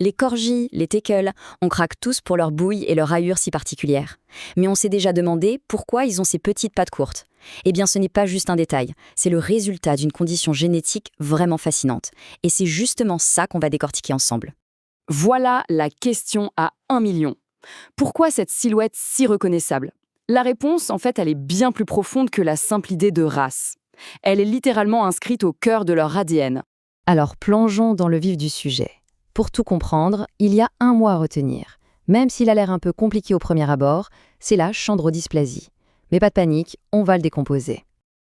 Les corgis, les teckels, on craque tous pour leur bouille et leur rayure si particulière. Mais on s'est déjà demandé pourquoi ils ont ces petites pattes courtes. Eh bien, ce n'est pas juste un détail, c'est le résultat d'une condition génétique vraiment fascinante. Et c'est justement ça qu'on va décortiquer ensemble. Voilà la question à 1 million. Pourquoi cette silhouette si reconnaissable? La réponse, en fait, elle est bien plus profonde que la simple idée de race. Elle est littéralement inscrite au cœur de leur ADN. Alors plongeons dans le vif du sujet. Pour tout comprendre, il y a un mot à retenir. Même s'il a l'air un peu compliqué au premier abord, c'est la chondrodysplasie. Mais pas de panique, on va le décomposer.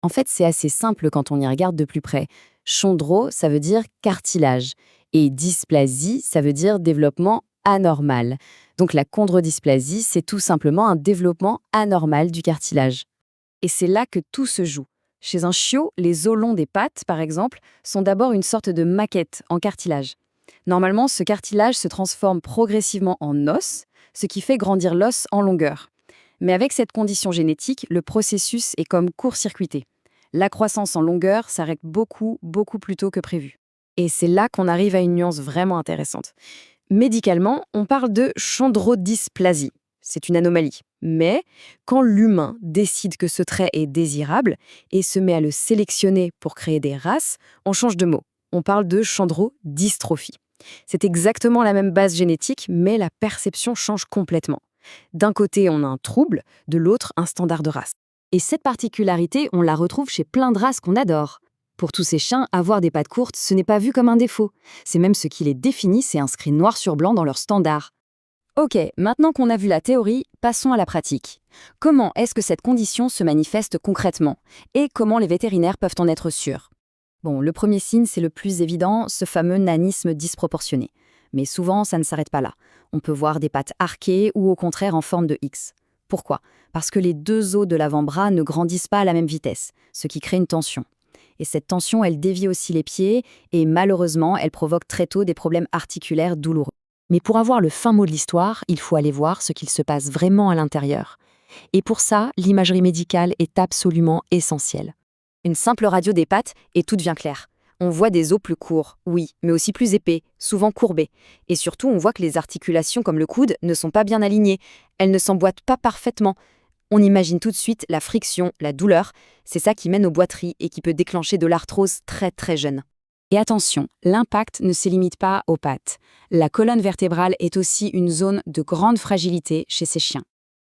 En fait, c'est assez simple quand on y regarde de plus près. Chondro, ça veut dire cartilage. Et dysplasie, ça veut dire développement anormal. Donc la chondrodysplasie, c'est tout simplement un développement anormal du cartilage. Et c'est là que tout se joue. Chez un chiot, les os longs des pattes, par exemple, sont d'abord une sorte de maquette en cartilage. Normalement, ce cartilage se transforme progressivement en os, ce qui fait grandir l'os en longueur. Mais avec cette condition génétique, le processus est comme court-circuité. La croissance en longueur s'arrête beaucoup plus tôt que prévu. Et c'est là qu'on arrive à une nuance vraiment intéressante. Médicalement, on parle de chondrodysplasie. C'est une anomalie. Mais quand l'humain décide que ce trait est désirable et se met à le sélectionner pour créer des races, on change de mot. On parle de chondrodystrophie. C'est exactement la même base génétique, mais la perception change complètement. D'un côté, on a un trouble, de l'autre, un standard de race. Et cette particularité, on la retrouve chez plein de races qu'on adore. Pour tous ces chiens, avoir des pattes courtes, ce n'est pas vu comme un défaut. C'est même ce qui les définit, c'est inscrit noir sur blanc dans leur standard. Ok, maintenant qu'on a vu la théorie, passons à la pratique. Comment est-ce que cette condition se manifeste concrètement? Et comment les vétérinaires peuvent en être sûrs? Bon, le premier signe, c'est le plus évident, ce fameux nanisme disproportionné. Mais souvent, ça ne s'arrête pas là. On peut voir des pattes arquées ou au contraire en forme de X. Pourquoi? Parce que les deux os de l'avant-bras ne grandissent pas à la même vitesse, ce qui crée une tension. Et cette tension, elle dévie aussi les pieds et malheureusement, elle provoque très tôt des problèmes articulaires douloureux. Mais pour avoir le fin mot de l'histoire, il faut aller voir ce qu'il se passe vraiment à l'intérieur. Et pour ça, l'imagerie médicale est absolument essentielle. Une simple radio des pattes et tout devient clair. On voit des os plus courts, oui, mais aussi plus épais, souvent courbés. Et surtout, on voit que les articulations comme le coude ne sont pas bien alignées. Elles ne s'emboîtent pas parfaitement. On imagine tout de suite la friction, la douleur. C'est ça qui mène aux boiteries et qui peut déclencher de l'arthrose très jeune. Et attention, l'impact ne se limite pas aux pattes. La colonne vertébrale est aussi une zone de grande fragilité chez ces chiens.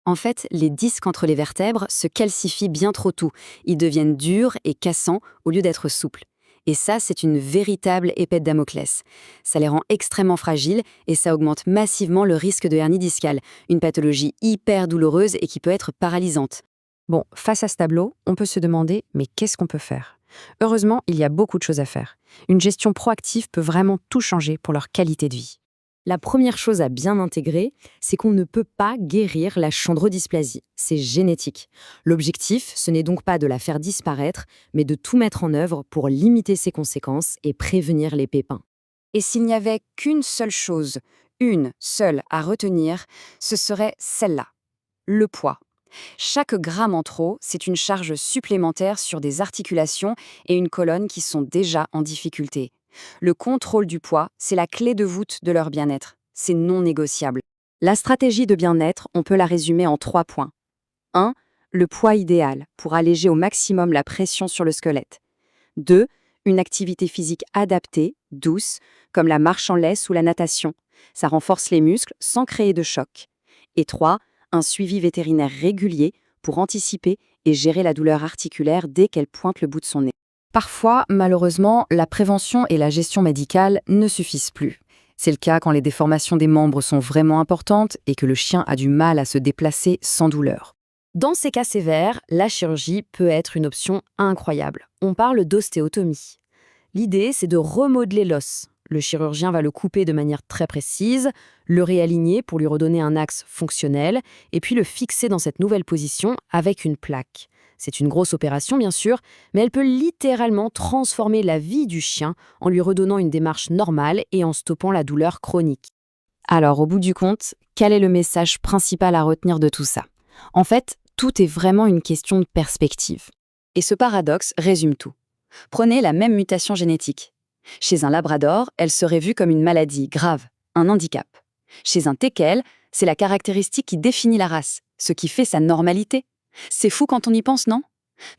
En fait, les disques entre les vertèbres se calcifient bien trop tôt. Ils deviennent durs et cassants au lieu d'être souples. Et ça, c'est une véritable épée de Damoclès. Ça les rend extrêmement fragiles et ça augmente massivement le risque de hernie discale, une pathologie hyper douloureuse et qui peut être paralysante. Bon, face à ce tableau, on peut se demander, mais qu'est-ce qu'on peut faire? Heureusement, il y a beaucoup de choses à faire. Une gestion proactive peut vraiment tout changer pour leur qualité de vie. La première chose à bien intégrer, c'est qu'on ne peut pas guérir la chondrodysplasie. C'est génétique. L'objectif, ce n'est donc pas de la faire disparaître, mais de tout mettre en œuvre pour limiter ses conséquences et prévenir les pépins. Et s'il n'y avait qu'une seule chose, une seule à retenir, ce serait celle-là, le poids. Chaque gramme en trop, c'est une charge supplémentaire sur des articulations et une colonne qui sont déjà en difficulté. Le contrôle du poids, c'est la clé de voûte de leur bien-être. C'est non négociable. La stratégie de bien-être, on peut la résumer en 3 points. 1. Le poids idéal, pour alléger au maximum la pression sur le squelette. 2. Une activité physique adaptée, douce, comme la marche en laisse ou la natation. Ça renforce les muscles sans créer de choc. Et 3. Un suivi vétérinaire régulier pour anticiper et gérer la douleur articulaire dès qu'elle pointe le bout de son nez. Parfois, malheureusement, la prévention et la gestion médicale ne suffisent plus. C'est le cas quand les déformations des membres sont vraiment importantes et que le chien a du mal à se déplacer sans douleur. Dans ces cas sévères, la chirurgie peut être une option incroyable. On parle d'ostéotomie. L'idée, c'est de remodeler l'os. Le chirurgien va le couper de manière très précise, le réaligner pour lui redonner un axe fonctionnel, et puis le fixer dans cette nouvelle position avec une plaque. C'est une grosse opération, bien sûr, mais elle peut littéralement transformer la vie du chien en lui redonnant une démarche normale et en stoppant la douleur chronique. Alors, au bout du compte, quel est le message principal à retenir de tout ça? En fait, tout est vraiment une question de perspective. Et ce paradoxe résume tout. Prenez la même mutation génétique. Chez un labrador, elle serait vue comme une maladie grave, un handicap. Chez un teckel, c'est la caractéristique qui définit la race, ce qui fait sa normalité. C'est fou quand on y pense, non?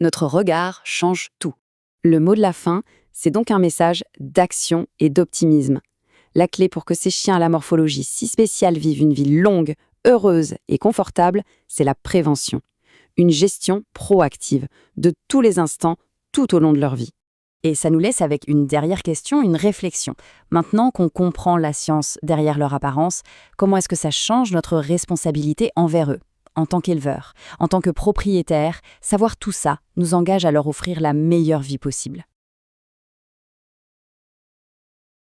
Notre regard change tout. Le mot de la fin, c'est donc un message d'action et d'optimisme. La clé pour que ces chiens à la morphologie si spéciale vivent une vie longue, heureuse et confortable, c'est la prévention. Une gestion proactive de tous les instants, tout au long de leur vie. Et ça nous laisse avec une dernière question, une réflexion. Maintenant qu'on comprend la science derrière leur apparence, comment est-ce que ça change notre responsabilité envers eux? En tant qu'éleveurs, en tant que propriétaires, savoir tout ça nous engage à leur offrir la meilleure vie possible.